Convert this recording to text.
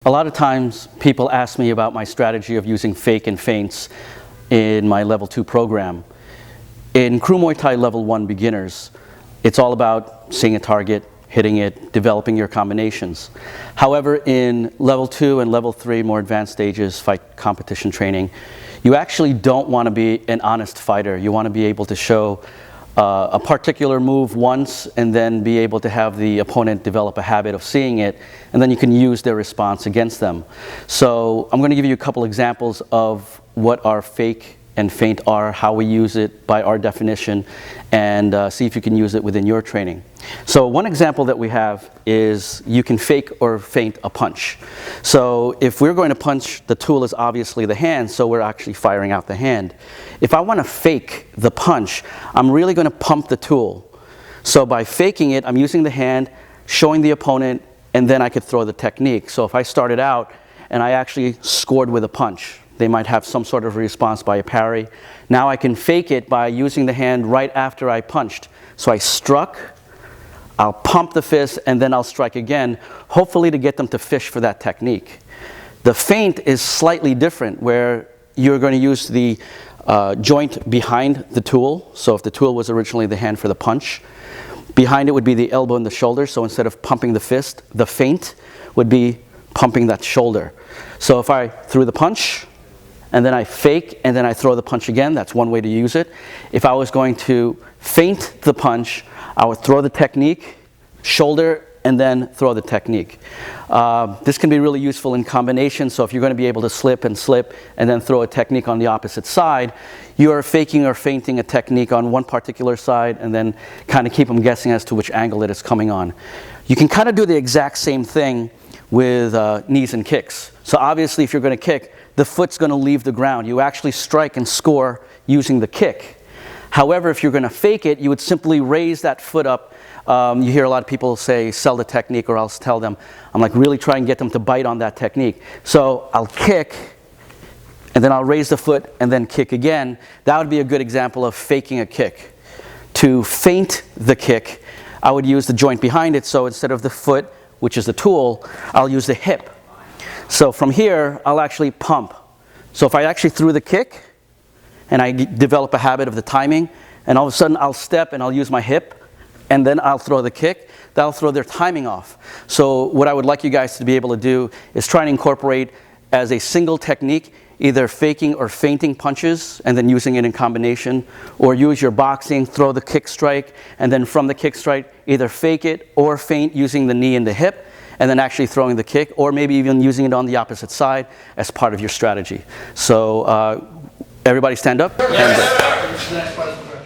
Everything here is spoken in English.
A lot of times people ask me about my strategy of using fake and feints in my level 2 program. In KRU Muay Thai level 1 beginners, it's all about seeing a target, hitting it, developing your combinations. However, in level 2 and level 3 more advanced stages, fight competition training, you actually don't want to be an honest fighter. You want to be able to show a particular move once and then be able to have the opponent develop a habit of seeing it, and then you can use their response against them. So I'm going to give you a couple examples of what our fake and feint are, how we use it by our definition, and see if you can use it within your training. So one example that we have is you can fake or feint a punch. So if we're going to punch, the tool is obviously the hand, so we're actually firing out the hand. If I want to fake the punch, I'm really going to pump the tool. So by faking it, I'm using the hand, showing the opponent, and then I could throw the technique. So if I started out and I actually scored with a punch, they might have some sort of response by a parry. Now I can fake it by using the hand right after I punched. So I struck, I'll pump the fist, and then I'll strike again, hopefully to get them to fish for that technique. The feint is slightly different, where you're going to use the joint behind the tool. So if the tool was originally the hand for the punch, behind it would be the elbow and the shoulder. So instead of pumping the fist, the feint would be pumping that shoulder. So if I threw the punch, and then I fake, and then I throw the punch again, that's one way to use it. If I was going to feint the punch, I would throw the technique, shoulder, and then throw the technique. This can be really useful in combination, so if you're going to be able to slip, and then throw a technique on the opposite side, you are faking or feinting a technique on one particular side, and then kind of keep them guessing as to which angle it is coming on. You can kind of do the exact same thing with knees and kicks. So obviously if you're going to kick, the foot's going to leave the ground. You actually strike and score using the kick. However, if you're going to fake it, you would simply raise that foot up. You hear a lot of people say, sell the technique, or else tell them, I'm like really trying to get them to bite on that technique. So I'll kick, and then I'll raise the foot, and then kick again. That would be a good example of faking a kick. To feint the kick, I would use the joint behind it, so instead of the foot, which is the tool, I'll use the hip. So from here, I'll actually pump. So if I actually threw the kick, and I develop a habit of the timing, and all of a sudden I'll step and I'll use my hip, and then I'll throw the kick, that'll throw their timing off. So what I would like you guys to be able to do is try and incorporate as a single technique, either faking or feinting punches, and then using it in combination, or use your boxing, throw the kick strike, and then from the kick strike, either fake it or feint using the knee and the hip, and then actually throwing the kick, or maybe even using it on the opposite side as part of your strategy. So everybody stand up. Yes.